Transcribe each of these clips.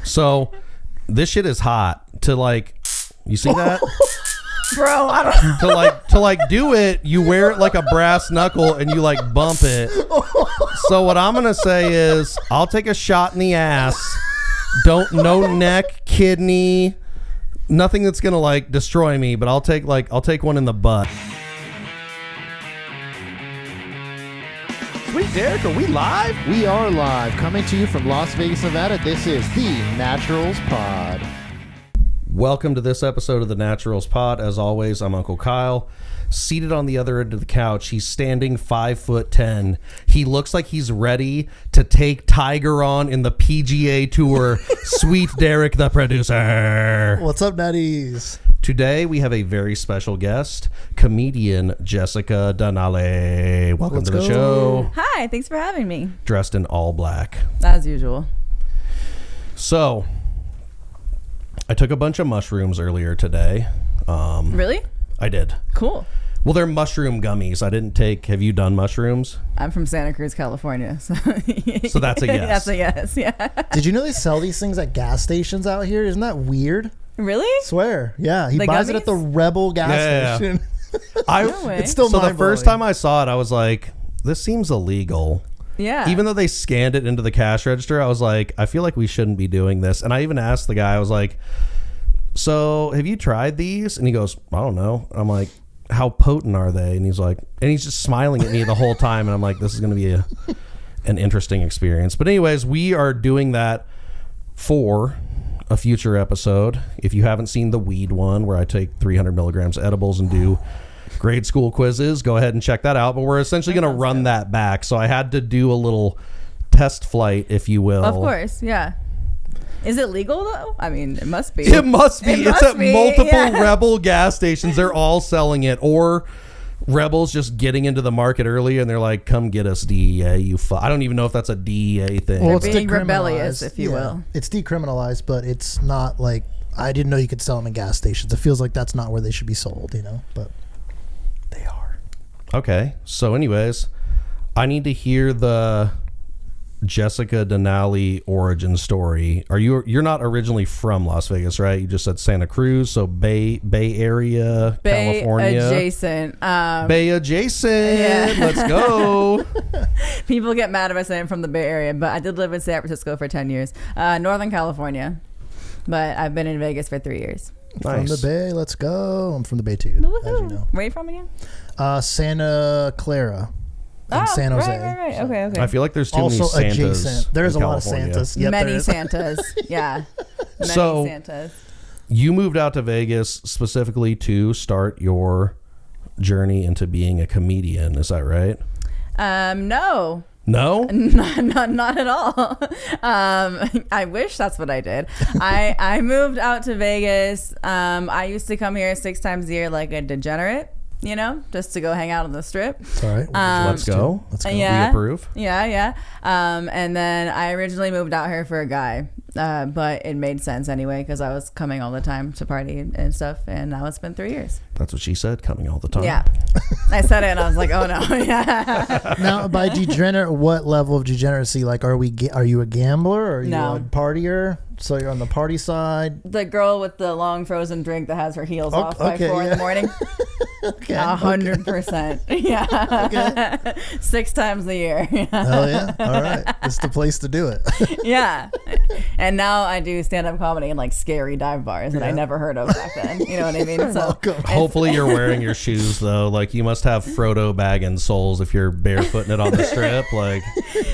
So this shit is hot to like, you see that? Bro, I don't to like do it, you wear it like a brass knuckle and you like bump it. So what I'm gonna say is I'll take a shot in the ass. No neck, kidney, nothing that's gonna like destroy me, but I'll take one in the butt. Sweet Derek, are we live? We are live, coming to you from Las Vegas, Nevada. This is the Naturals Pod. Welcome to this episode of the Naturals Pod. As always, I'm Uncle Kyle. Seated on the other end of the couch, he's standing 5'10". He looks like he's ready to take Tiger on in the PGA Tour. Sweet Derek, the producer. What's up, Natties? Today we have a very special guest, comedian Jessica Denali. Welcome to the show. Hi, thanks for having me. Dressed in all black. As usual. So, I took a bunch of mushrooms earlier today. Really? I did. Cool. Well, they're mushroom gummies. I didn't take... Have you done mushrooms? I'm from Santa Cruz, California. So that's a yes. That's a yes, yeah. Did you know they sell these things at gas stations out here? Isn't that weird? Really? Swear. Yeah. He The buys gummies? it at the Rebel gas station. No way. It's still So the mind-blowing. first time I saw it, I was like, this seems illegal. Yeah. Even though they scanned it into the cash register, I was like, I feel like we shouldn't be doing this. And I even asked the guy, I was like, so have you tried these? And he goes, I don't know. I'm like, how potent are they? And he's like, and he's just smiling at me the whole time. And I'm like, this is going to be an interesting experience. But anyways, we are doing that for a future episode. If you haven't seen the weed one where I take 300 milligrams of edibles and do grade school quizzes, go ahead and check that out. But we're essentially going to run that back. So I had to do a little test flight, if you will. Of course, yeah. Is it legal though? I mean, it must be. It must be. It's at multiple yeah. Rebel gas stations. They're all selling it, or Rebel's just getting into the market early, and they're like, "Come get us, DEA." I don't even know if that's a DEA thing. Well, They're it's being rebellious, if you will. It's decriminalized, but it's not like... I didn't know you could sell them in gas stations. It feels like that's not where they should be sold, you know? But they are. Okay. So, anyways, I need to hear the Jessica Denali origin story. You're not originally from Las Vegas, right? You just said Santa Cruz, so Bay Area, Bay California. adjacent. Bay adjacent. Yeah. Let's go. People get mad if I say I'm from the Bay Area, but I did live in San Francisco for 10 years. Northern California. But I've been in Vegas for 3 years. Nice. From the Bay, let's go. I'm from the Bay too, Woohoo. as you know. Where are you from again? Santa Clara in San Jose. Right. Okay. I feel like there's too Also many Santas. adjacent. There's in a lot of California. Santas. Yep, Many there is. Santas. Yeah. Many So- Santas. You moved out to Vegas specifically to start your journey into being a comedian. Is that right? No. No? Not at all. I wish that's what I did. I moved out to Vegas. I used to come here 6 times a year like a degenerate, you know, just to go hang out on the strip. It's all right. Let's go. Let's go. Yeah. We approve. Yeah. And then I originally moved out here for a guy, but it made sense anyway because I was coming all the time to party and stuff, and now it's been 3 years. That's what she said, coming all the time. Yeah. I said it and I was like, oh no. Yeah. Now, by degenerate, what level of degeneracy? Like, are you a gambler or are you No. a partier? So you're on the party side. The girl with the long frozen drink that has her heels off by okay, 4 in the yeah. morning. Okay. 100%. Yeah. Okay. 6 times a year. Hell yeah. All right. It's the place to do it. Yeah. And now I do stand-up comedy in like scary dive bars that I never heard of back then. You know what I mean? So welcome. Hopefully you're wearing your shoes though. Like you must have Frodo Baggins soles if you're barefooting it on the strip. Like,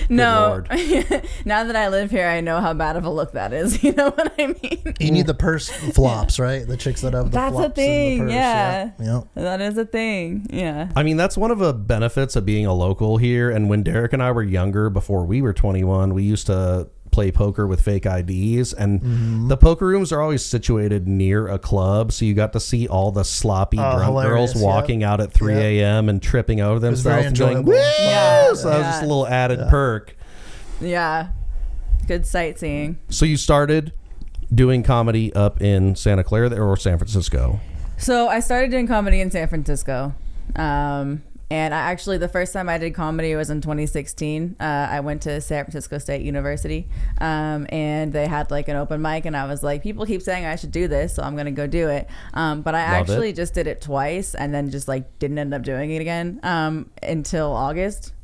no. good Lord. Now that I live here, I know how bad of a look that is. You know what I mean? You need the purse flops, right? The chicks that have the That's flops a thing. in the purse. Yeah. Yep. That is a thing. Yeah. I mean, that's one of the benefits of being a local here. And when Derek and I were younger, before we were 21, we used to play poker with fake IDs, and the poker rooms are always situated near a club, so you got to see all the sloppy drunk girls walking out at 3 a.m. and tripping over themselves and going, enjoyable. "Woo!" Yeah. So that was just a little added perk. Yeah. Good sightseeing. So you started doing comedy up in Santa Clara or San Francisco? So I started doing comedy in San Francisco. And the first time I did comedy was in 2016. I went to San Francisco State University, and they had like an open mic, and I was like, people keep saying I should do this, so I'm gonna go do it. But I actually just did it twice, and then just like didn't end up doing it again until August.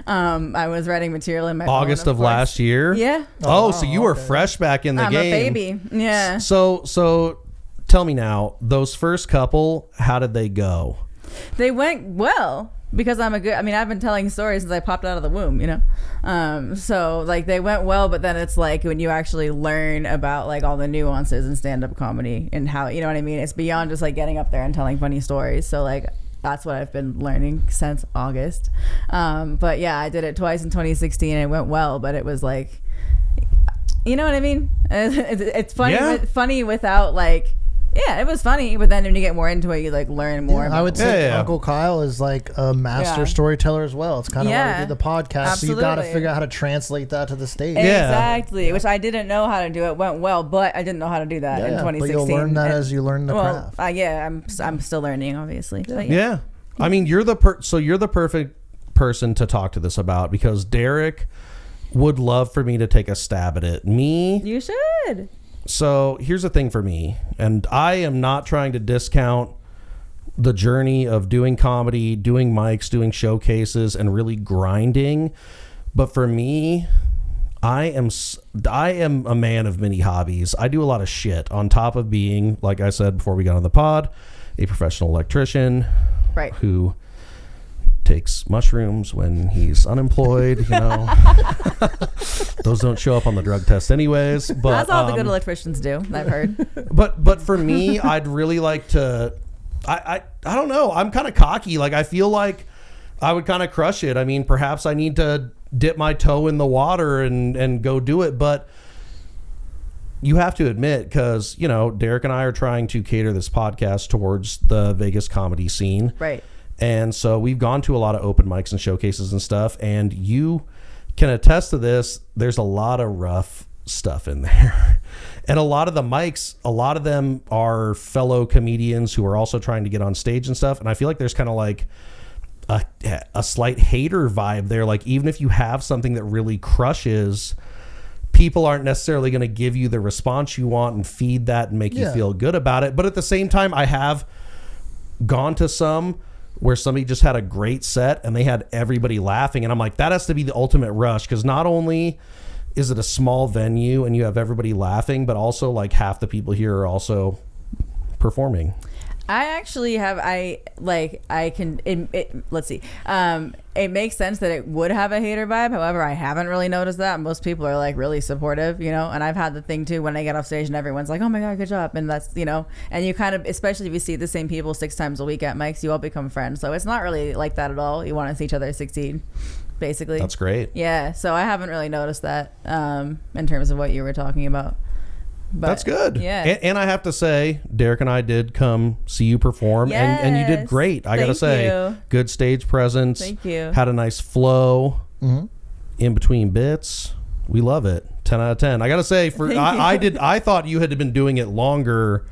I was writing material in my August phone, of last year. Yeah. Oh, so you were fresh back in the I'm game. a baby. Yeah. So tell me now, those first couple, how did they go? They went well because I've been telling stories since I popped out of the womb, you know? So like they went well, but then it's like when you actually learn about like all the nuances in stand-up comedy and how, you know what I mean? It's beyond just like getting up there and telling funny stories. So like that's what I've been learning since August. But yeah, I did it twice in 2016 and it went well, but it was like, you know what I mean? It's funny, funny without like, yeah, it was funny, but then when you get more into it, you like learn more. I would say Uncle Kyle is like a master storyteller as well. It's kind of why we did the podcast. Absolutely. So you got to figure out how to translate that to the stage. Exactly, which I didn't know how to do. It went well, but I didn't know how to do that in 2016. But you'll learn that as you learn the craft. I'm still learning, obviously. Yeah. I mean, you're the perfect person to talk to this about because Derek would love for me to take a stab at it. You should. So here's the thing for me, and I am not trying to discount the journey of doing comedy, doing mics, doing showcases, and really grinding. But for me, I am a man of many hobbies. I do a lot of shit on top of being, like I said before we got on the pod, a professional electrician, right? Who takes mushrooms when he's unemployed, you know. Those don't show up on the drug test anyways, but that's all the good electricians do, I've heard. But for me, I'd really like to I don't know, I'm kind of cocky. Like I feel like I would kind of crush it. I mean, perhaps I need to dip my toe in the water and go do it, but you have to admit, because you know, Derek and I are trying to cater this podcast towards the Vegas comedy scene, right? And so we've gone to a lot of open mics and showcases and stuff, and you can attest to this. There's a lot of rough stuff in there. And a lot of the mics, a lot of them are fellow comedians who are also trying to get on stage and stuff. And I feel like there's kind of like a slight hater vibe there. Like even if you have something that really crushes, people aren't necessarily going to give you the response you want and feed that and make you feel good about it. But at the same time, I have gone to some where somebody just had a great set and they had everybody laughing, and I'm like, that has to be the ultimate rush, because not only is it a small venue and you have everybody laughing, but also like half the people here are also performing. I actually have, let's see. It makes sense that it would have a hater vibe. However, I haven't really noticed that. Most people are like really supportive, you know, and I've had the thing too when I get off stage and everyone's like, oh my God, good job. And that's, you know, and you kind of, especially if you see the same people 6 times a week at mics, you all become friends. So it's not really like that at all. You want to see each other succeed, basically. That's great. Yeah. So I haven't really noticed that in terms of what you were talking about. But, that's good. Yeah. And I have to say, Derek and I did come see you perform, and you did great. I got to say, good stage presence. Thank you. Had a nice flow in between bits. We love it. 10 out of 10. I got to say, I thought you had been doing it longer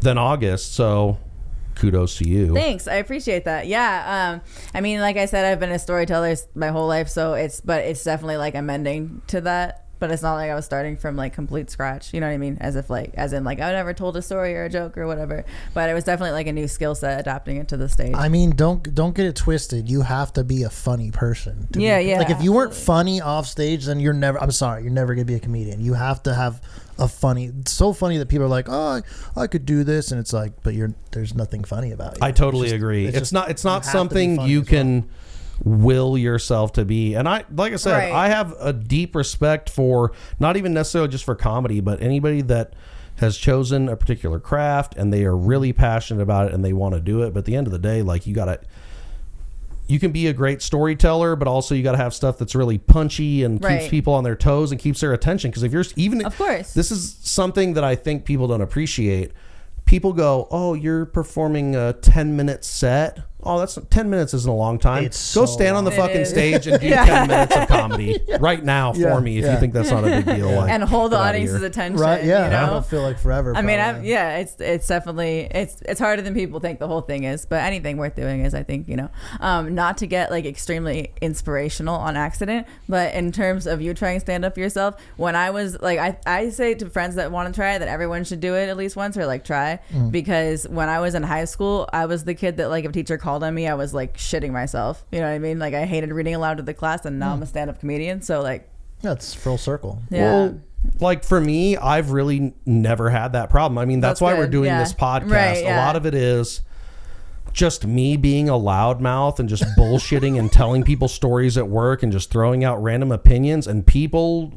than August, so kudos to you. Thanks. I appreciate that. Yeah. I mean, like I said, I've been a storyteller my whole life, so it's definitely like amending to that. But it's not like I was starting from like complete scratch, you know what I mean? As in I never told a story or a joke or whatever. But it was definitely like a new skill set adapting it to the stage. I mean, don't get it twisted. You have to be a funny person. Yeah. Like if you weren't funny off stage, then you're never gonna be a comedian. You have to have a funny, so funny that people are like, oh, I could do this, and it's like, but there's nothing funny about you. I totally agree. It's not something you can will yourself to be. And like I said, I have a deep respect for not even necessarily just for comedy, but anybody that has chosen a particular craft and they are really passionate about it and they want to do it. But at the end of the day, like you can be a great storyteller, but also you got to have stuff that's really punchy and keeps people on their toes and keeps their attention. Because if you're of course, this is something that I think people don't appreciate. People go, oh, you're performing a 10-minute set. Oh, that's 10 minutes isn't a long time. It's Go so stand on the long. fucking It is. stage and do Yeah. 10 minutes of comedy right now Yeah. for me if Yeah. you think that's not a big deal. Like, And hold the get outta audience's here. attention. Right? Yeah. You know? It'll feel like forever. I mean, probably. it's definitely it's harder than people think the whole thing is, but anything worth doing is, I think, not to get like extremely inspirational on accident, but in terms of you trying to stand up for yourself, when I was like, I say to friends that want to try it that everyone should do it at least once or like try, because when I was in high school, I was the kid that like if a teacher called on me, I was like shitting myself. You know what I mean? Like I hated reading aloud to the class, and now I'm a stand-up comedian, so like That's full circle. yeah. Well, like for me, I've really never had that problem. I mean, that's why we're good, doing yeah. this podcast. Right, A yeah. lot of it is just me being a loudmouth and just bullshitting and telling people stories at work and just throwing out random opinions, and people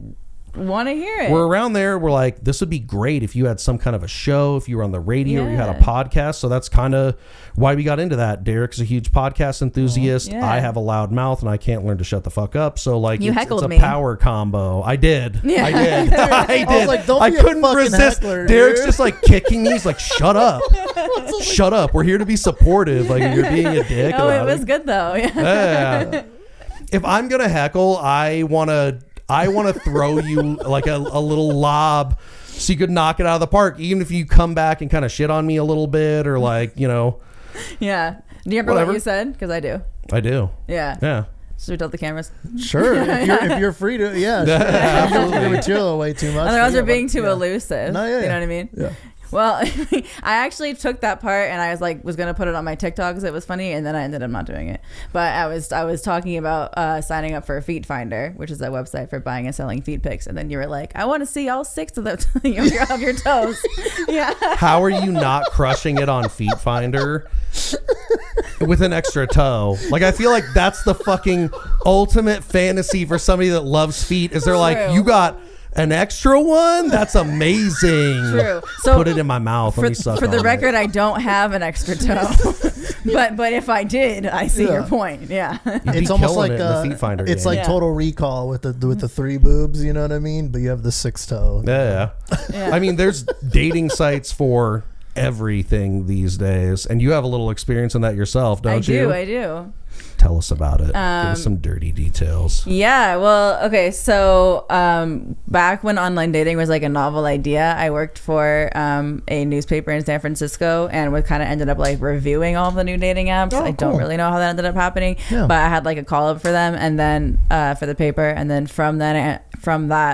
Want to hear it. we're around there. We're like, this would be great if you had some kind of a show, if you were on the radio, or you had a Yeah. podcast. So that's kind of why we got into that. Derek's a huge podcast enthusiast. Yeah. I have a loud mouth and I can't learn to shut the fuck up. So like, You it's heckled a me. power combo. I did. Yeah. I did. I did. I was like, don't I be a couldn't fucking resist. heckler, Derek's dude. just like kicking me. He's like, shut up. Shut up. We're here to be supportive. Like, you're being a dick. Oh, it about was good though. Yeah. Yeah. If I'm gonna heckle, I wanna throw you like a little lob so you could knock it out of the park. Even if you come back and kind of shit on me a little bit, or like, Yeah. Do you remember Whatever. what you said? Because I do. I do. Yeah. Yeah. Should we tell the cameras? Sure. if you're free to, yeah. Sure. If you don't give your material away too much. Otherwise, yeah, we're being but- too yeah. elusive. No, yeah, You yeah. know what I mean? Yeah. Well, I actually took that part and I was gonna put it on my TikTok because it was funny, and then I ended up not doing it. But I was talking about signing up for a Feet Finder, which is a website for buying and selling feet pics, and then you were like, I want to see all 6 of them of your toes. Yeah. How are you not crushing it on Feet Finder with an extra toe? Like, I feel like that's the fucking ultimate fantasy for somebody that loves feet. Is they're like, True. you got an extra one? That's amazing. True. So put it in my mouth. Let me suck for the on it. record, I don't have an extra toe, but if I did, I see your Yeah. point. Yeah. You'd be It's almost killing like it in the Feet Finder it's game. like Yeah. Total Recall with the 3 boobs. You know what I mean? But you have the 6 toe. Yeah. Yeah. I mean, there's dating sites for everything these days, and you have a little experience in that yourself, don't you? I do. Tell us about it. Give us some dirty details. Yeah, well, okay, so back when online dating was like a novel idea, I worked for a newspaper in San Francisco, and we kind of ended up like reviewing all the new dating apps. Oh, I don't cool. really know how that ended up happening, Yeah. but I had like a call up for them, and then for the paper, and then from that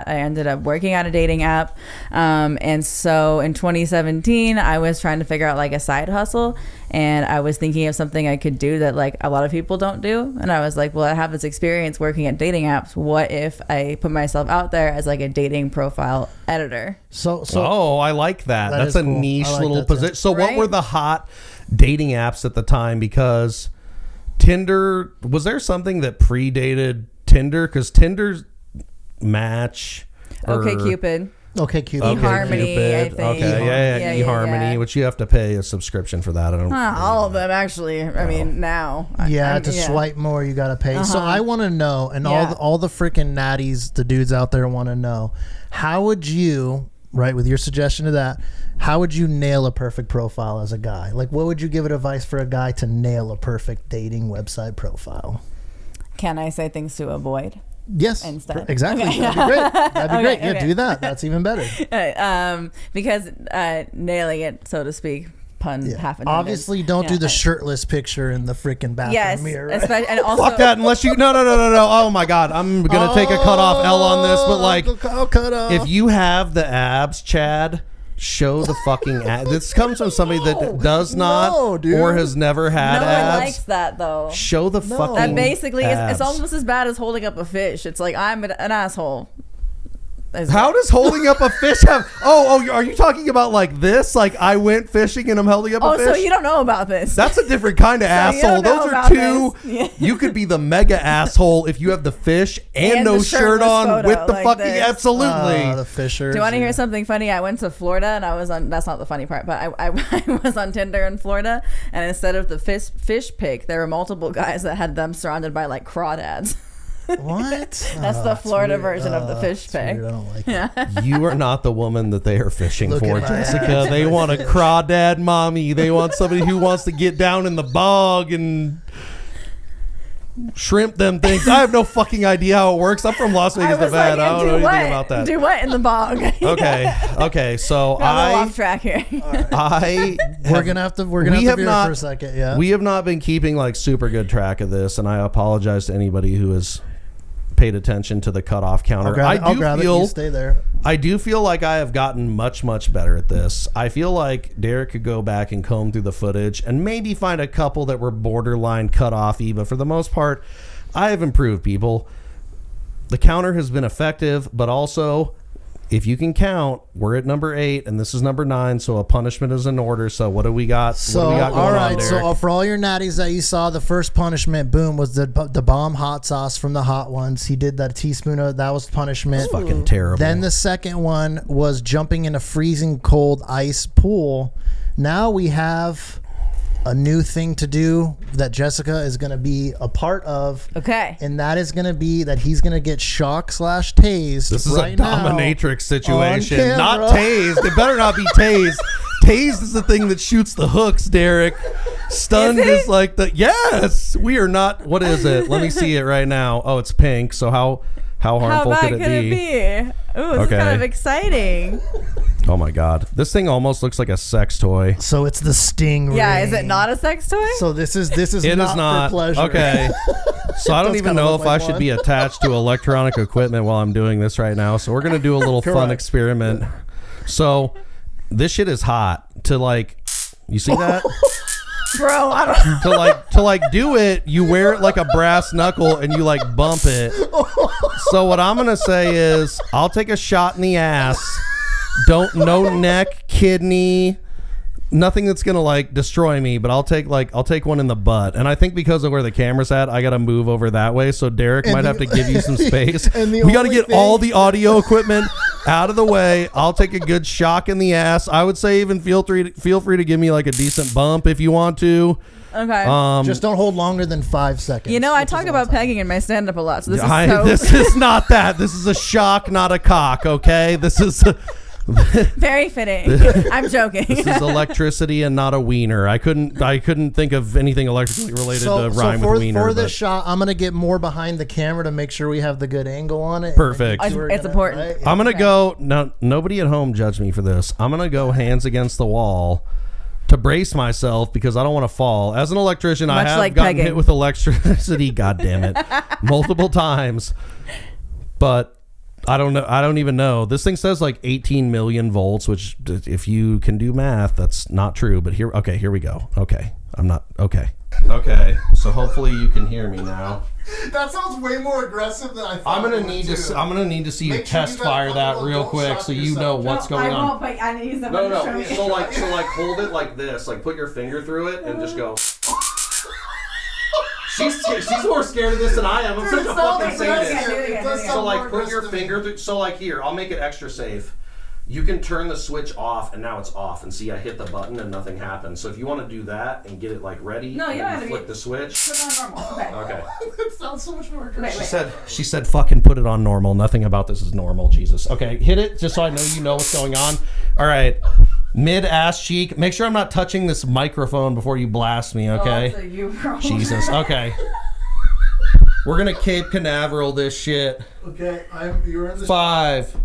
I ended up working at a dating app, and so in 2017 I was trying to figure out like a side hustle, and I was thinking of something I could do that like a lot of people don't do, and I was like, well, I have this experience working at dating apps. What if I put myself out there as like a dating profile editor? So Oh, I like that. That That's is a cool. niche I like little that too. position. So, what Right? were the hot dating apps at the time? Because Tinder, was there something that predated Tinder? Because Tinder's Match. Okay, Cupid. okay, cute. Okay, eHarmony, I think. Okay, yeah, Yeah, eHarmony, yeah. which you have to pay a subscription for that. I don't. All of them actually. I mean, now. Yeah, I'm- to swipe more, you gotta pay. So Uh-huh. I want to know, and Yeah. all the freaking natties, the dudes out there want to know, how would you, right, with your suggestion of that, how would you nail a perfect profile as a guy? Like, what would you give it advice for a guy to nail a perfect dating website profile? Can I say things to avoid? Yes, Instead. exactly. Okay. That'd be great. That'd be Okay, great. Yeah, okay. do that. That's even better. Because nailing it, so to speak, pun Yeah. half intended. Obviously, don't do Yeah. the shirtless picture in the freaking bathroom Yes, mirror. Right? especially, and also Fuck that! Unless you no. Oh my god, I'm gonna take a cut off L on this, but like, I'll cut off. if you have the abs, Chad, show the fucking abs. This comes from somebody that does not No, dude. or has never had no one abs. likes that though. Show the fucking. That basically is, abs. it's almost as bad as holding up a fish. It's like I'm an asshole. How does holding up a fish have? Oh, are you talking about like this? Like I went fishing and I'm holding up a fish. so you don't know about this? That's a different kind of you asshole. don't know Those are about two. this. Yeah. You could be the mega asshole if you have the fish and, And no the shirt shirtless on photo with the like fucking this. absolutely. the Fishers. Do you want to yeah. hear something funny? I went to Florida and I was on. That's not the funny part, but I was on Tinder in Florida, and instead of the fish pic, there were multiple guys that had them surrounded by like crawdads. What? That's the Florida version of the fish pig. I don't like it. You are not the woman that they are fishing Look for, at my Jessica. ass. They want a crawdad mommy. They want somebody who wants to get down in the bog and shrimp them things. I have no fucking idea how it works. I'm from Las Vegas, Nevada. I don't know anything about that. Do what in the bog? Okay. So Got a little off track here. We're gonna have to veer for a second. Yeah, we have not been keeping like super good track of this, and I apologize to anybody who has paid attention to the cutoff counter. I'll grab it. You stay there. I do feel like I have gotten much better at this. I feel like Derek could go back and comb through the footage and maybe find a couple that were borderline cut-offy, but for the most part, I have improved, people. The counter has been effective, but also, if you can count, we're at number 8, and this is number 9, so a punishment is in order. So what do we got? So, what do we got going all right. on, Derek? So for all your natties that you saw, the first punishment, boom, was the bomb hot sauce from the Hot Ones. He did that teaspoon of that was punishment. It's fucking terrible. Then the second one was jumping in a freezing cold ice pool. Now we have a new thing to do that Jessica is going to be a part of. Okay. And that is going to be that he's going to get shock/tased. This is right a dominatrix situation, on not camera. tased. It better not be tased. Tased is the thing that shoots the hooks, Derek. Stunned is like the yes. We are not. What is it? Let me see it right now. Oh, it's pink. So how harmful bad could it be? Ooh, this is kind of exciting. Oh my god, this thing almost looks like a sex toy. So it's the sting. Yeah, ring. is it not a sex toy? So this is It not is not for pleasure. okay. So I don't does even kinda know look if I like should one. be attached to electronic equipment while I'm doing this right now. So we're gonna do a little fun Correct. experiment. So this shit is hot. To like, you see that? Bro, I don't to like do it, you wear it like a brass knuckle and you like bump it. So what I'm gonna say is, I'll take a shot in the ass. No neck, kidney, nothing that's gonna like destroy me. But I'll take one in the butt. And I think because of where the camera's at, I gotta move over that way. So Derek might have to give you some space. And the we gotta only get thing- all the audio equipment out of the way. I'll take a good shock in the ass. I would say even feel free to give me like a decent bump if you want to. Okay. Just don't hold longer than 5 seconds. You know, I which is talk all about time. pegging in my stand-up a lot, so this is This is not that. This is a shock, not a cock. Okay, this is very fitting. I'm joking. this is electricity and not a wiener. I couldn't think of anything electrically related to rhyme with wiener. For this but- shot, I'm gonna get more behind the camera to make sure we have the good angle on it. Perfect. It's important. I'm gonna go. Now, nobody at home judge me for this. I'm gonna go hands against the wall to brace myself because I don't want to fall. As an electrician, I Much have like gotten pegging. hit with electricity. God damn it, multiple times. But I don't know. I don't even know. This thing says like 18 million volts, which if you can do math, that's not true. But here we go. Okay, I'm not okay. Okay, so hopefully you can hear me now. That sounds way more aggressive than I thought. I'm gonna need to see you Make sure test you got fire a that little real don't quick shock so you know yourself. what's going on. but I need them No, to no. show me. So like hold it like this. Like put your finger through it and just go. She's more scared of this than I am. I'm such a fucking sadist. So like put your finger through. So like here, I'll make it extra safe. You can turn the switch off, and now it's off. And see, I hit the button, and nothing happens. So if you want to do that and get it like ready, No, you don't have to flick the switch. Put it on normal. Okay. Okay. It sounds so much more aggressive. She said, fucking put it on normal. Nothing about this is normal, Jesus. Okay, hit it just so I know you know what's going on. All right. Mid-ass cheek. Make sure I'm not touching this microphone before you blast me, okay? Oh, that's a you, bro. Jesus. Okay. We're going to Cape Canaveral this shit. Okay, you're in the 5,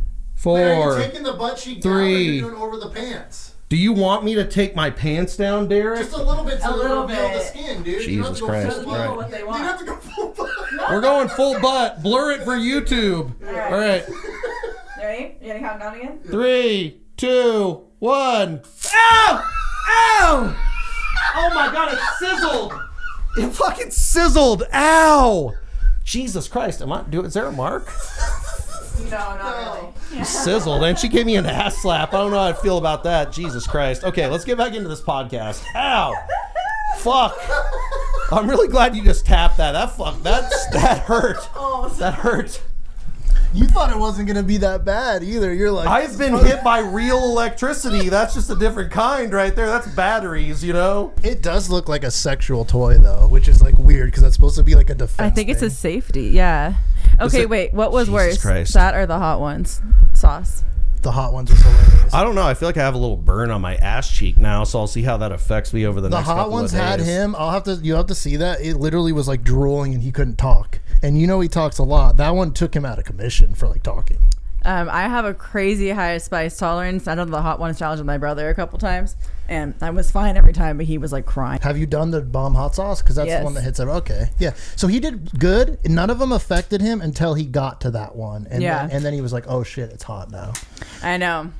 Wait, are 4. you taking the butt cheek 3. down or you're doing over the pants? Do you want me to take my pants down, Derek? Just a little bit to A little reveal the bit. skin, dude. Jesus you don't have Christ. to go full Right. butt. What they You want. don't have to go full butt. We're going full butt. Blur it for YouTube. All right. You ready? You gonna count down again? 3, 2, 1. Ow! Ow! Oh my god, it sizzled! It fucking sizzled! Ow! Jesus Christ, is there a mark? No, not really. Sizzled, and she gave me an ass slap. I don't know how I feel about that. Jesus Christ. Okay, let's get back into this podcast. Ow! Fuck! I'm really glad you just tapped that. That hurt. Oh, That hurt. You thought it wasn't gonna be that bad either. You're like, I've been hit by real electricity. That's just a different kind right there. That's batteries, you know? It does look like a sexual toy though, which is like weird because that's supposed to be like a defense. I think it's a thing. safety. Yeah. Okay, wait. What was Jesus worse, Christ. that or the hot ones sauce? The hot ones was hilarious. I don't know. I feel like I have a little burn on my ass cheek now, so I'll see how that affects me over the The next hot couple ones of days. had him. You have to see that. It literally was like drooling and he couldn't talk. And you know he talks a lot. That one took him out of commission for like talking. I have a crazy high spice tolerance. I done the hot ones challenge with my brother a couple times, and I was fine every time, but he was like crying. Have you done the bomb hot sauce? Because that's Yes. the one that hits every. Okay, yeah. So he did good. None of them affected him until he got to that one, and Yeah. then he was like, "Oh shit, it's hot now." I know.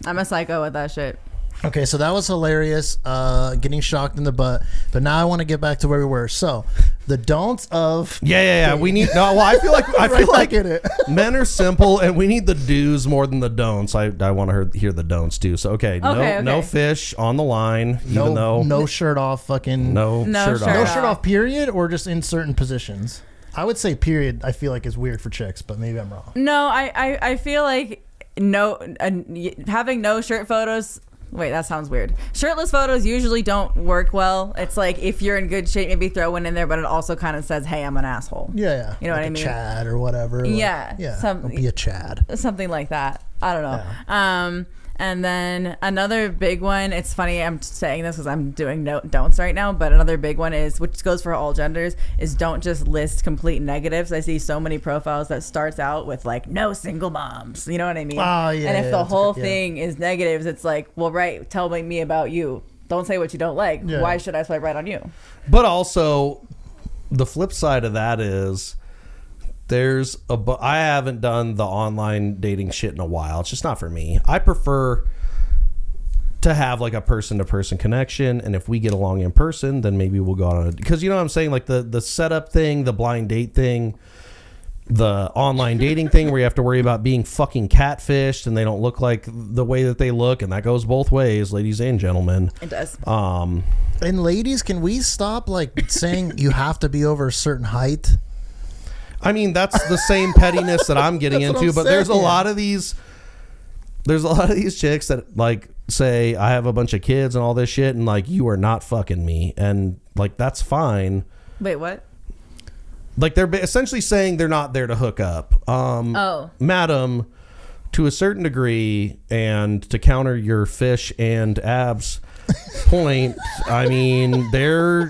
I'm a psycho with that shit. Okay, so that was hilarious, getting shocked in the butt. But now I want to get back to where we were. So, the don'ts of Yeah. We need. No, well, I feel like in it. men are simple, and we need the do's more than the don'ts. I want to hear the don'ts too. So okay. No fish on the line, even though no shirt off, fucking no shirt shirt off. no shirt off. Period, or just in certain positions. I would say period. I feel like is weird for chicks, but maybe I'm wrong. No, I feel like having no shirt photos. Wait, that sounds weird. Shirtless photos usually don't work well. It's like if you're in good shape, maybe throw one in there, but it also kind of says, "Hey, I'm an asshole." Yeah. You know like what I a mean? Chad or whatever. Yeah, Don't be a Chad. Something like that. I don't know. And then another big one, it's funny I'm saying this because I'm doing don'ts right now, but another big one is, which goes for all genders, is don't just list complete negatives. I see so many profiles that starts out with like, no single moms. You know what I mean? Oh, yeah, and if yeah, the that's whole okay, thing is negatives, it's like, well, right, tell me about you. Don't say what you don't like. Yeah. Why should I swipe right on you? But also, the flip side of that is I haven't done the online dating shit in a while. It's just not for me. I prefer to have like a person-to-person connection, and if we get along in person, then maybe we'll go on because you know what I'm saying, like the setup thing, the blind date thing, the online dating thing where you have to worry about being fucking catfished and they don't look like the way that they look, and that goes both ways, ladies and gentlemen. It does. And ladies, can we stop like saying you have to be over a certain height? I mean, that's the same pettiness that I'm getting That's what into, I'm but there's a saying. lot of these chicks that like say I have a bunch of kids and all this shit, and like, you are not fucking me, and like, that's fine. Wait, what? Like, they're essentially saying they're not there to hook up. Madam, to a certain degree, and to counter your fish and abs point, I mean,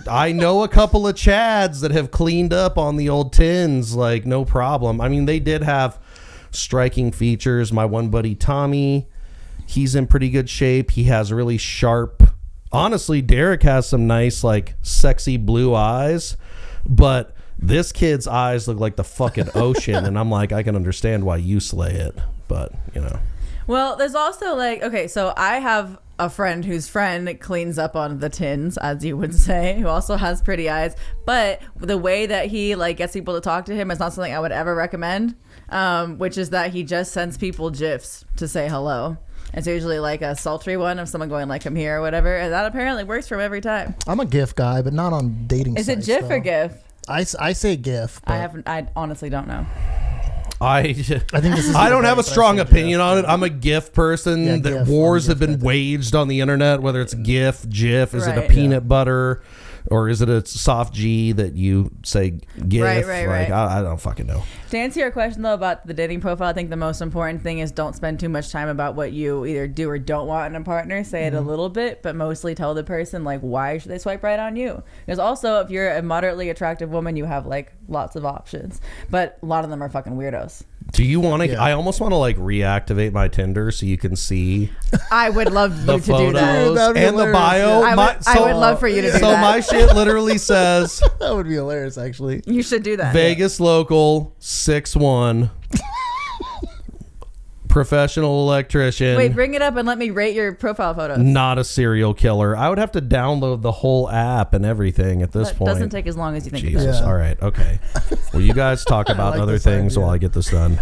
I know a couple of Chads that have cleaned up on the old tins, like, no problem. I mean, they did have striking features. My one buddy Tommy, he's in pretty good shape. He has really sharp, honestly, Derek has some nice, like, sexy blue eyes, but this kid's eyes look like the fucking ocean, and I'm like, I can understand why you slay it, but you know. Well, there's also like, okay, so I have a friend whose friend cleans up on the tins, as you would say, who also has pretty eyes, but the way that he like gets people to talk to him is not something I would ever recommend, which is that he just sends people GIFs to say hello. It's usually like a sultry one of someone going like, "Come here" or whatever, and that apparently works for him every time. I'm a GIF guy, but not on dating Is sites. it GIF though. or GIF? I say GIF. But I honestly don't know. I think this is. I don't have a debate, but I strong say opinion GIF. on it. I'm a GIF person. Yeah, that GIF, wars I'm a have been GIF guy. waged on the internet, whether it's GIF, is it a Right. peanut butter, or is it a soft G that you say GIF? Right. Like, I don't fucking know. To answer your question though about the dating profile, I think the most important thing is don't spend too much time about what you either do or don't want in a partner. Say it a little bit, but mostly tell the person like, why should they swipe right on you? Because also, if you're a moderately attractive woman, you have like lots of options, but a lot of them are fucking weirdos. Do you want to? Yeah. I almost want to like reactivate my Tinder so you can see I would love the you to do that. photos That'd be and the hilarious, bio. yeah. I would love for you to do So that. my shit literally says That would be hilarious, actually. You should do that. Vegas local 6'1", professional electrician. Wait, bring it up and let me rate your profile photos. Not a serial killer. I would have to download the whole app and everything at this That point. doesn't take as long as you think it Jesus. does. Yeah. All right. Okay. Well, you guys talk about like other this things idea. while I get this done.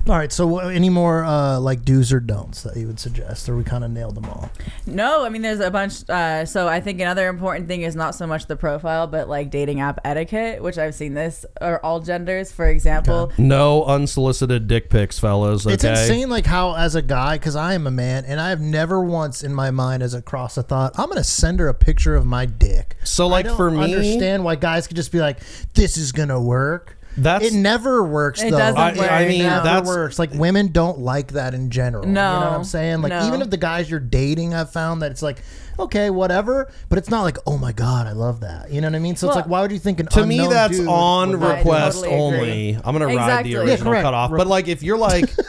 All right. So, any more like do's or don'ts that you would suggest, or we kind of nailed them all? No, I mean, there's a bunch. So I think another important thing is not so much the profile, but like dating app etiquette, which I've seen this, or all genders, for example. No unsolicited dick pics, fellas. Okay. It's insane, like how as a guy, because I am a man, and I have never once in my mind as a cross a thought, I'm gonna send her a picture of my dick. So, like, I don't for me, understand why guys could just be like, this is gonna work. That's It never works, It though. doesn't work. I mean, it never that's works. Like, women don't like that in general. No. You know what I'm saying? Like, No. even if the guys you're dating, I've found that it's like, okay, whatever, but it's not like, oh my God, I love that. You know what I mean? So it's Well, like, why would you think an to me unknown that's dude on would like request totally agree. only. I'm gonna ride Exactly. the Yeah, original correct. cutoff, but like if you're like, it?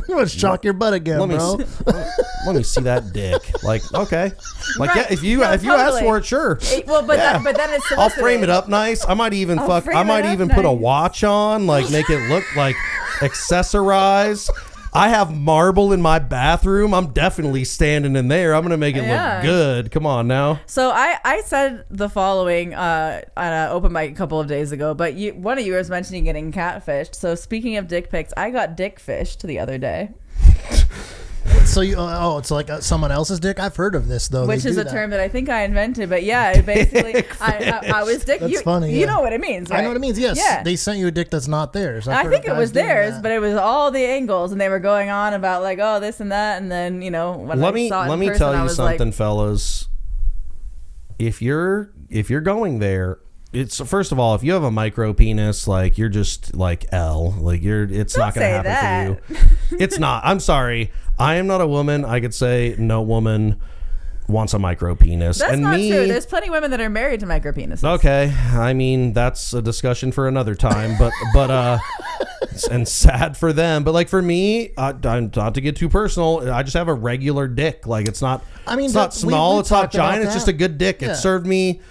Let's shock your butt again, let me bro. let me see that dick. Like, okay, like Right. yeah, if you No, ask totally. for it, sure. Well, but Yeah. but then it's I'll solicited. frame it up nice. I might even I'll frame I it might up even put a nice. watch on, like make it look like accessorize. I have marble in my bathroom. I'm definitely standing in there. I'm gonna make it Yeah. look good. Come on now. So I said the following on an open mic a couple of days ago, but one of you was mentioning getting catfished. So speaking of dick pics, I got dick fished the other day, So you, it's like someone else's dick. I've heard of this though. which They is do a that. term that I think I invented. But yeah, it basically I was dick. That's you, funny, You yeah. know what it means, right? I know what it means. Yes, Yeah. they sent you a dick that's not theirs. I've I heard think of it guys was doing theirs, that. but it was all the angles, and they were going on about like, oh, this and that, and then when Let I me saw it in let me person, tell I you was something, like, fellas. If you're going there, it's first of all, if you have a micro penis, like you're just like L, like it's not going to say happen for you. It's not. I'm sorry. I am not a woman. I could say no woman wants a micro penis. that's and not me, true. There's plenty of women that are married to micro penises. okay, I mean that's a discussion for another time, but and sad for them, but like for me, not to get too personal, I just have a regular dick. Like it's not. I mean, it's not we small. It's not talked about giant. It's that. just a good dick. Yeah. It served me.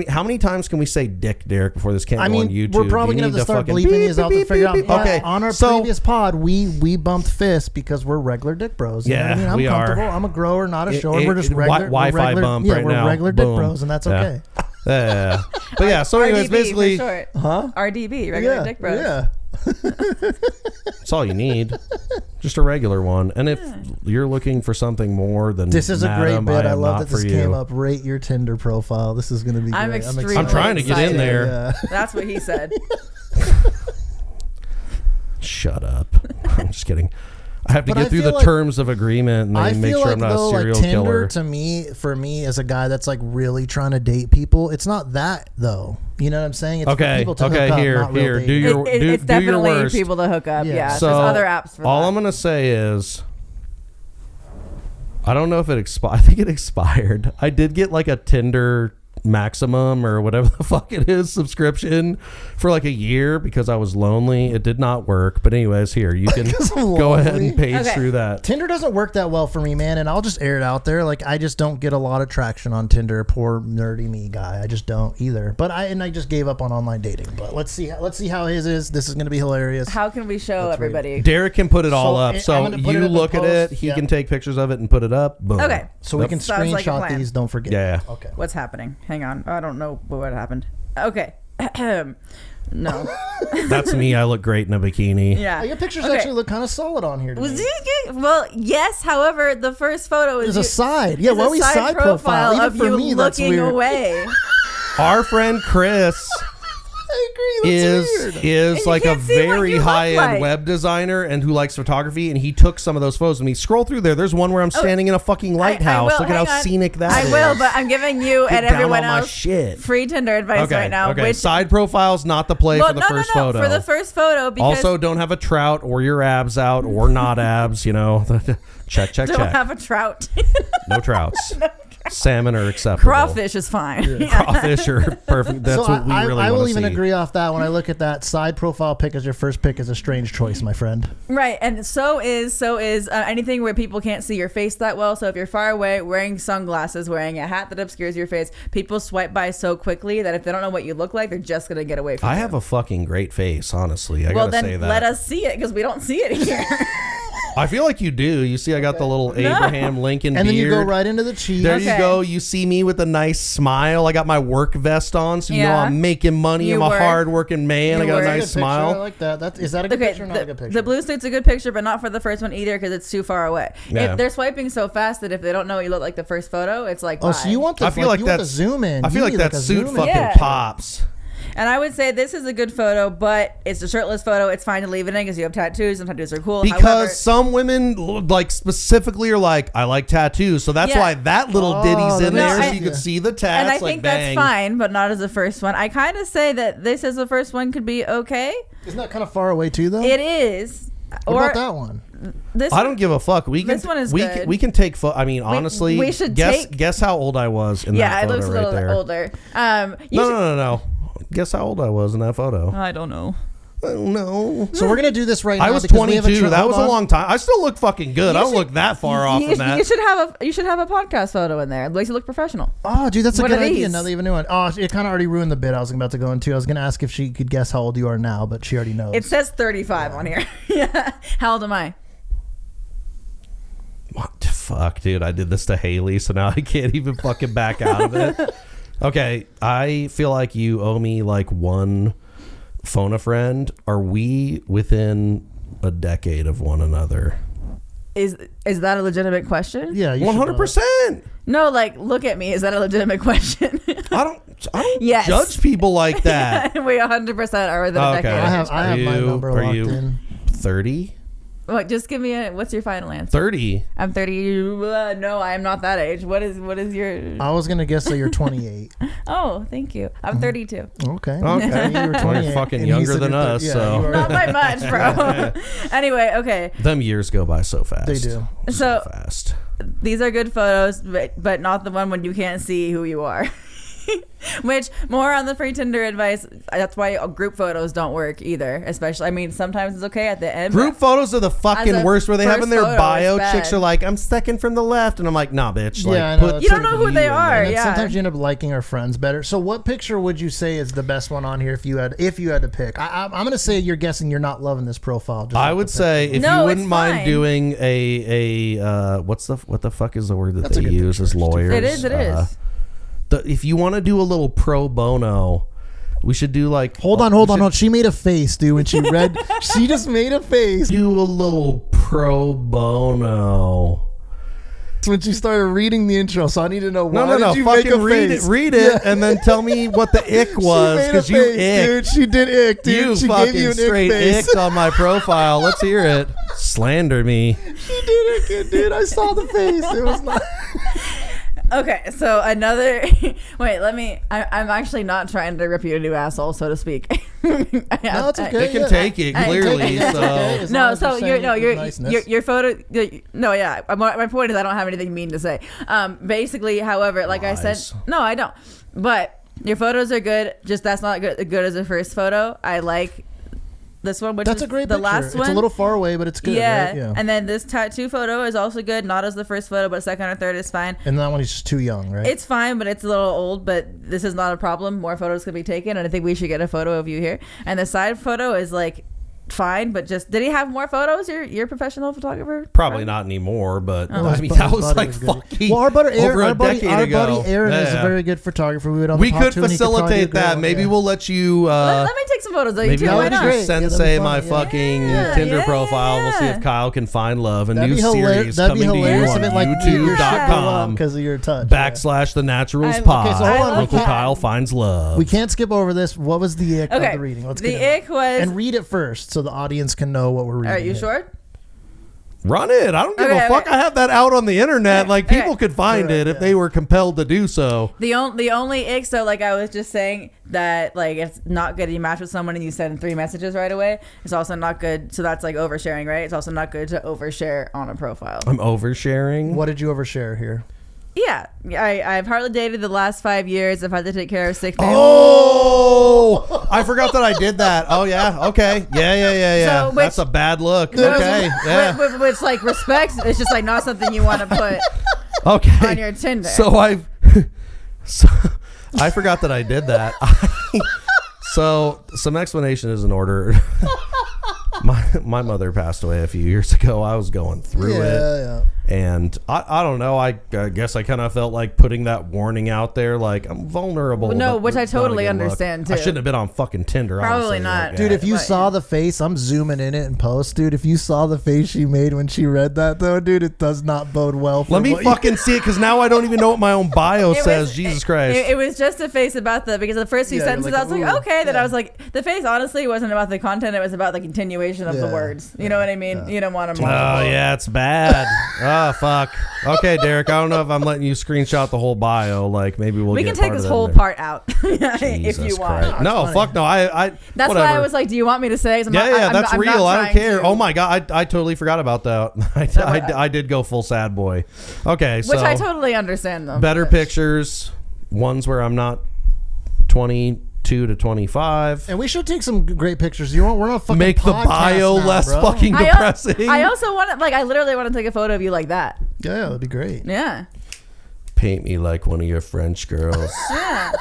How many times can we say dick, Derek, before this can't I go mean, on YouTube? we're probably You going to need have to start fucking bleeping beep, these out beep, to figure out. beep, beep. But Okay, on our so previous pod, we bumped fists because we're regular dick bros. You know what I Yeah, mean? I'm we are. comfortable. I'm a grower, not a shower. We're just Wi- regular. Wi-Fi we're regular, bump yeah, right we're now. regular dick Boom. bros, and that's Yeah. okay. Yeah. But yeah. So, anyways, RDB basically, for short. Huh? RDB, regular dick bros. Yeah. that's all you need. Just a regular one. And if you're looking for something more than This is a great madam, bit. I am love not that this for came you. up. Rate your Tinder profile. This is going to be I'm great. extremely I'm trying to get in excited. there. Yeah. That's what he said. Shut up. I'm just kidding. I have to But get I through feel the like- terms of agreement and I then make feel sure like I'm not though, a serial like Tinder killer. to me, for me as a guy that's like really trying to date people, it's not that though. You know what I'm saying? It's for Okay, people to okay, hook up, here, not real here, dating. do your- It's do your definitely worst. people to hook up. Yeah. Yeah, So there's other apps for all that. I'm gonna say is, I don't know if it expired. I think it expired. I did get like a Tinder Maximum or whatever the fuck it is subscription for like a year because I was lonely. It did not work. But anyways, here you can go ahead and page Okay. through that. Tinder doesn't work that well for me, man, and I'll just air it out there. Like I just don't get a lot of traction on Tinder. Poor nerdy me guy. I just don't either. But I just gave up on online dating. But let's see how his is. This is going to be hilarious. How can we show Let's read it. everybody? Derek can put it all So, up. I'm So gonna put it you in the look at it. post. He Yeah. can take pictures of it and put it up. Boom. Okay. So we can Sounds like a screenshot plan. these. Don't forget. Yeah. Okay. What's happening? Hang on. I don't know what happened. Okay. No. That's me. I look great in a bikini. Yeah. Your pictures Okay. actually look kind of solid on here. To Was me. you well, yes. However, the first photo is There's a side. Yeah, is why a we side profile? Even of for you me, that's looking weird. away. Our friend Chris I agree. That's weird. is you like a can't see what very you look high-end like. web designer and who likes photography, and he took some of those photos. And me scroll through there. There's one where I'm standing in a fucking lighthouse. will, Look at hang how on. scenic that I is. will, but I'm giving you Get and down everyone on my else shit. free Tinder advice Okay, right now. okay. Which, Side profile's not the play for the first photo. For the first photo, because Also, don't have a trout or your abs out or not abs. You know, check. don't have a trout. No trouts. Salmon are acceptable. Crawfish is fine. Crawfish are perfect. That's So what we really I want will to even see. agree off that. When I look at that side profile pic as your first pick is a strange choice, my friend. Right, and so is anything where people can't see your face that well. So if you're far away, wearing sunglasses, wearing a hat that obscures your face, people swipe by so quickly that if they don't know what you look like, they're just gonna get away from you. I have a fucking great face, honestly. I well, gotta say then that. let us see it because we don't see it here. I feel like you do. You see, I got the little Abraham Lincoln And then beard. you go right into the cheese. There you Okay. go. You see me with a nice smile. I got my work vest on, so you know Yeah. I'm making money. You I'm a work. hard-working man. You I got work. a That's a nice good picture. I smile. like that. Is that a good Okay, picture or not a good picture? the blue suit's a good picture, but not for the first one either because it's too far away. Yeah. If they're swiping so fast that if they don't know what you look like the first photo, it's like Oh, so you want the I feel like you want the that's zoom in. I feel You like need that a suit zoom in. fucking Yeah. pops. And I would say this is a good photo, but it's a shirtless photo. It's fine to leave it in because you have tattoos. Some tattoos are cool. Because However, some women like specifically are like, I like tattoos, so that's why that little ditty's in that there, makes so you sense. can see the tats. and I like, think bang. that's fine, but not as the first one. I kind of say that this as the first one could be okay. Isn't that kind of far away too, though? It is. What Or about that one? this. I don't give a fuck. We can. This one is good. We can take. I mean, honestly, we should guess how old I was in Yeah, that it photo looks a right little there. older. No. Guess how old I was in that photo. I don't know. Oh, no. So we're gonna do this right now. I was because we have 22. That hold was a on. long time. I still look fucking good. I don't look that far off from that. You should have a podcast photo in there. It makes you look professional. Oh, dude, that's a What good are idea. these? Now that you have a new one. Oh, it kind of already ruined the bit I was about to go into. I was gonna ask if she could guess how old you are now, but she already knows. It says 35 on here. Yeah. How old am I? What the fuck, dude? I did this to Haley, so now I can't even fucking back out of it. Okay, I feel like you owe me like one phone a friend. Are we within a decade of one another? Is that a legitimate question? Yeah, you should know that. 100%. No, like look at me. Is that a legitimate question? I don't Yes. judge people like that. We 100% are within a Okay. decade. I have my number Are locked you in. 30? What, just give me what's your final answer? 30. I'm 30. No, I am not that age. What is your? I was gonna guess that you're 28. Oh, thank you. I'm 32. Okay. Okay. You were 28. You're fucking and he younger said than you're us, yeah, so. you are. Not by much, bro. Anyway, okay. Them years go by so fast. They do. So Fast. these are good photos, but not the one when you can't see who you are. Which, more on the free Tinder advice, that's why group photos don't work either. Especially, I mean, sometimes it's okay at the end. Group photos are the fucking As a worst, where they have in first their photo, bio, it's chicks bad. are like, I'm second from the left. And I'm like, nah, bitch. Like, Yeah, I know, put that's You don't know who you they in are, there. And then yeah. sometimes you end up liking our friends better. So, what picture would you say is the best one on here if you had to pick? I'm gonna say you're guessing you're not loving this profile. Just I off would the say if No, you it's wouldn't mind fine. doing what the fuck is the word that That's a they good use picture. as lawyers? It is. If you want to do a little pro bono, we should do like Hold on. She made a face, dude, when she read. She just made a face do a little pro bono. when she started reading the intro. So I need to know why No, did you make a fucking face? read it, and then tell me what the ick was, She made a because you face, dude. icked. She did ick, dude. You she fucking gave you an straight ick face. icked on my profile. Let's hear it. Slander me. She did ick it, dude. I saw the face. It was not. Okay, so another. Wait, I'm actually not trying to rip you a new asshole, so to speak. No, it's okay. They can Yeah. take it clearly. It's okay. So As long No, as so you're saying it with your niceness. photo. No, yeah. My point is, I don't have anything mean to say. Basically, however, like I Lies. said, no, I don't. But your photos are good. Just that's not good as a first photo. I like this one, which That's is a great the picture. last one. It's a little far away, but it's good. yeah. Right? Yeah. And then this tattoo photo is also good. Not as the first photo, but second or third is fine. And that one is just too young, right? It's fine, but it's a little old, but this is not a problem. More photos could be taken, and I think we should get a photo of you here. And the side photo is like fine, but just did he have more photos? Your professional photographer? probably not anymore, but Oh. I mean His that was buddy like was good. fucking Well, our buddy over a our buddy decade ago. Aaron is a Yeah. very good photographer. We would on We the pod could too, and he probably facilitate do a that. good Maybe one, we'll let you. Let me take some photos of you Maybe too. I'll Why that'd let be not? you great. Yeah, that'd be sensei fun, my yeah. fucking Yeah, Tinder yeah, profile. We'll see yeah. if Kyle can find love. A That'd new be series That'd be coming to you hilarious on if it like your shit blew up YouTube.com because of your touch. / the Naturals I'm- Pod. okay, so hold on, Uncle we can't- Kyle finds love. We can't skip over this. What was the ick Okay. of the reading? Let's The get ick was. and read it first so the audience can know what we're reading. Are you here. sure? Run it. I don't give Okay, a fuck. okay. I have that out on the internet. Like Okay. people could find Correct, it if yeah. they were compelled to do so. The only ick, so like I was just saying that like it's not good you match with someone and you send 3 messages right away. It's also not good. So that's like oversharing, right? It's also not good to overshare on a profile. I'm oversharing. What did you overshare here? Yeah, I've hardly dated the last 5 years. I've had to take care of sick family. Oh, I forgot that I did that. Oh yeah. Okay. Yeah. So, which- That's a bad look. Which- Okay. Yeah. which like respect. It's just like not something you want to put Okay. on your Tinder. So I forgot that I did that. So some explanation is in order. My mother passed away a few years ago. I was going through it. Yeah. And I don't know. I guess I kind of felt like putting that warning out there, like I'm vulnerable. No, but which I it's not a totally good look. understand, I too. shouldn't have been on fucking Tinder. Probably honestly. not. Like, Dude, yeah. if you But- saw the face, I'm zooming in it in post, dude. If you saw the face she made when she read that, though, dude, it does not bode well for Let me what you- fucking see it, because now I don't even know what my own bio It says. was- Jesus Christ. It was just a face about because the first few Yeah, you're sentences like, I was like, ooh, okay. Then yeah. I was like, the face honestly wasn't about the content. It was about the continuation of the Yeah, words. You know what I mean? yeah. You don't want to. Oh yeah, it's bad. Oh fuck. Okay, Derek. I don't know if I'm letting you screenshot the whole bio. Like maybe we'll. We get can take part this of that whole in there. part out if you Jesus want. Christ. No, funny. fuck no. I That's whatever. why I was like, do you want me to say? 'Cause I'm Yeah, not- yeah, I'm that's not- I'm not real. I don't trying care. to- Oh my god, I totally forgot about that. I did go full sad boy. Okay, so Which I totally understand though. better pictures, ones where I'm not 22 to 25. And we should take some great pictures. You want? We're not fucking Make the podcast bio now, less bro. fucking I, depressing. I also want to I literally want to take a photo of you like that. Yeah, that'd be great. Yeah. Paint me like one of your French girls. Yeah.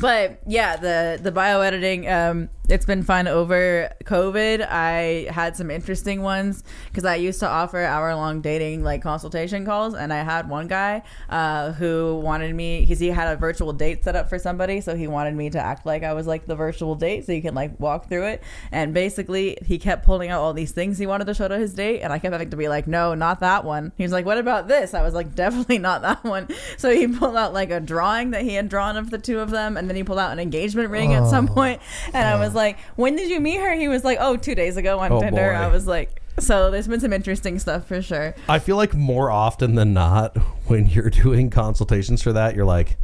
But yeah, the bioediting, it's been fun over COVID. I had some interesting ones because I used to offer hour-long dating like consultation calls, and I had one guy who wanted me because he had a virtual date set up for somebody, so he wanted me to act like I was like the virtual date, so you can like walk through it. And basically, he kept pulling out all these things he wanted to show to his date, and I kept having to be like, no, not that one. He was like, what about this? I was like, definitely not that one. So he pulled out like a drawing that he had drawn of the two of them, and then he pulled out an engagement ring at some point, and I was like, when did you meet her? He was like, oh, 2 days ago on Oh, Tinder. boy. I was like, so there's been some interesting stuff for sure. I feel like more often than not, when you're doing consultations for that, you're like,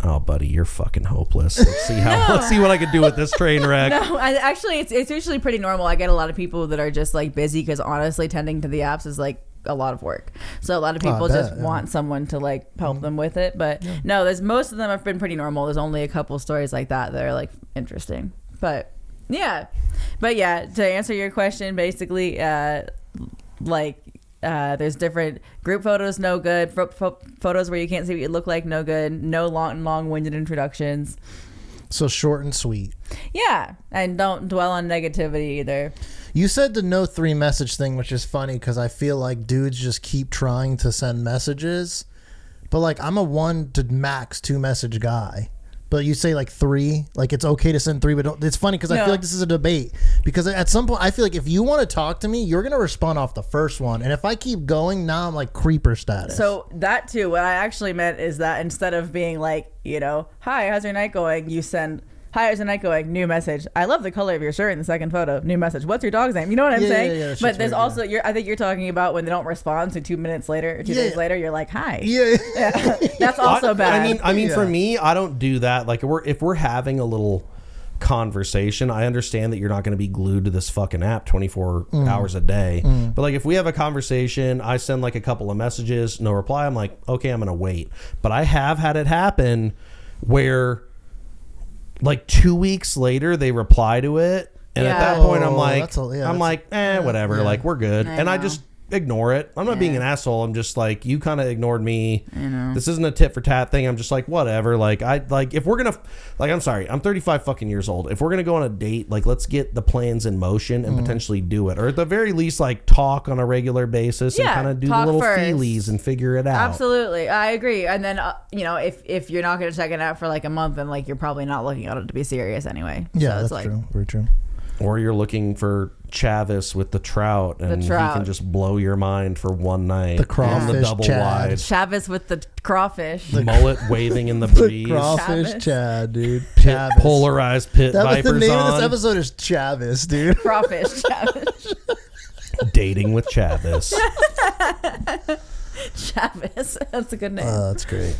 oh, buddy, you're fucking hopeless. Let's see what I can do with this train wreck. No, actually, it's usually pretty normal. I get a lot of people that are just like busy because honestly, tending to the apps is like a lot of work. So a lot of Oh, I people bet, just yeah. want someone to like help them with it. But no, there's most of them have been pretty normal. There's only a couple stories like that are like interesting. But yeah, to answer your question, basically, there's different group photos, no good. Photos where you can't see what you look like, no good. No long-winded introductions. So short and sweet. Yeah, and don't dwell on negativity either. You said the no 3 message thing, which is funny because I feel like dudes just keep trying to send messages, but like I'm a 1 to max 2 message guy. But you say like 3, like it's okay to send 3, but don't, it's funny because I No. feel like this is a debate because at some point I feel like if you want to talk to me, you're gonna respond off the first one, and if I keep going, now I'm like creeper status. So that too, what I actually meant is that instead of being like, hi, how's your night going? You send, hi, how's your night going? New message. I love the color of your shirt in the second photo. New message. What's your dog's name? You know what I'm Yeah, saying? yeah, that shit's But there's weird, also, I think you're talking about when they don't respond, so 2 minutes later or 2 days Yeah. later, you're like, hi. yeah. That's also bad. I mean, Yeah. for me, I don't do that. Like, if we're having a little conversation, I understand that you're not going to be glued to this fucking app 24 hours a day. But like, if we have a conversation, I send like a couple of messages, no reply. I'm like, okay, I'm going to wait. But I have had it happen where like 2 weeks later they reply to it, and at that Yeah. point I'm like, that's a- yeah, I'm that's- like, whatever. yeah. Like, we're good, I and I know. just ignore it. I'm not being Yeah. an asshole. I'm just like, you kind of ignored me. I know. This isn't a tit for tat thing. I'm just like, whatever. Like, if we're gonna, like, I'm sorry, I'm 35 fucking years old. If we're gonna go on a date, like, let's get the plans in motion and potentially do it, or at the very least, like, talk on a regular basis and Yeah, kind of do the talk little first. feelies and figure it out. Absolutely. I agree. And then, if you're not going to check it out for like a month, then like you're probably not looking at it to be serious anyway. Yeah, So it's that's like, true. Very true. Or you're looking for Chavis with the trout, and trout. he can just blow your mind for one night. The on the crawfish double Chad. wide, Chavis with the crawfish. mullet waving in the The breeze, crawfish Chavis. Chad, dude. Chavis. polarized pit That was vipers the name of on, this episode is Chavis, dude. Crawfish Chavis. dating with Chavis. Chavis. That's a good name. That's great.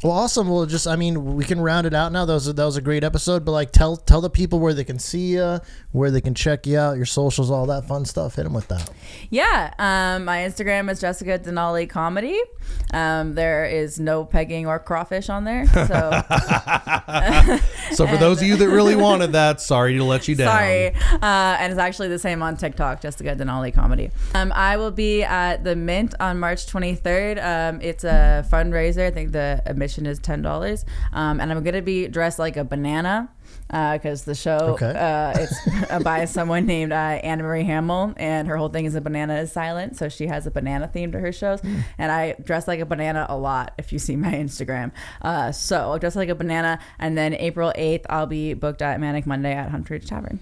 Well, awesome. Well, just we can round it out now. That was a great episode. But like, tell the people where they can see you, where they can check you out, your socials, all that fun stuff. Hit them with that. Yeah. My Instagram is Jessica Denali Comedy. There is no pegging or crawfish on there. So So for those of you that really wanted that, sorry to let you down. sorry. And it's actually the same on TikTok, Jessica Denali Comedy. I will be at the Mint on March 23rd. It's a fundraiser. I think the admission is $10. And I'm going to be dressed like a banana. because the show it's by someone named Anna Marie Hamill, and her whole thing is a banana is silent, so she has a banana theme to her shows. And I dress like a banana a lot if you see my Instagram. So I'll dress like a banana, and then April 8th I'll be booked at Manic Monday at Huntridge Tavern.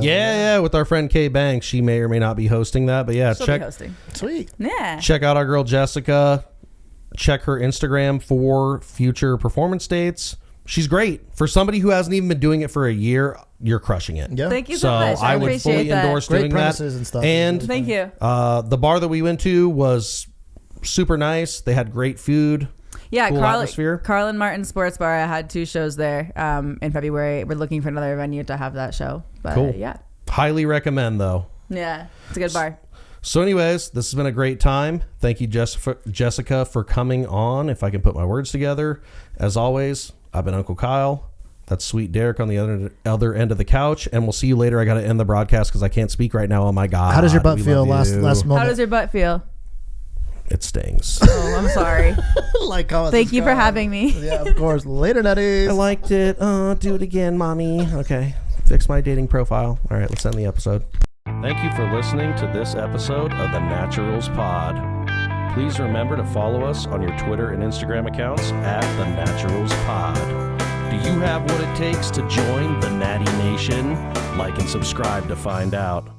Yeah, with our friend Kay Banks. She may or may not be hosting that, but yeah, She'll be hosting. Sweet. Yeah. Check out our girl Jessica. Check her Instagram for future performance dates. She's great. For somebody who hasn't even been doing it for a year, you're crushing it. Yeah. Thank you so much. I would appreciate fully that. endorse Great doing that. premises and stuff. And Thank you. the bar that we went to was super nice. They had great food. Yeah, cool atmosphere. Carl and Martin Sports Bar. I had 2 shows there in February. We're looking for another venue to have that show. But Cool. yeah. Highly recommend, though. Yeah, it's a good bar. So anyways, this has been a great time. Thank you, Jessica, for coming on, if I can put my words together. As always, I've been Uncle Kyle. That's Sweet Derek on the other end of the couch. And we'll see you later. I got to end the broadcast because I can't speak right now. Oh, my God. How does your butt We feel love you. last moment? How does your butt feel? It stings. Oh, I'm sorry. Like how Thank you for having me. Yeah, of course. Later, Netties. I liked it. Do it again, mommy. Okay. Fix my dating profile. All right, let's end the episode. Thank you for listening to this episode of the Naturals Pod. Please remember to follow us on your Twitter and Instagram accounts at the Naturals Pod. Do you have what it takes to join the Natty Nation? Like and subscribe to find out.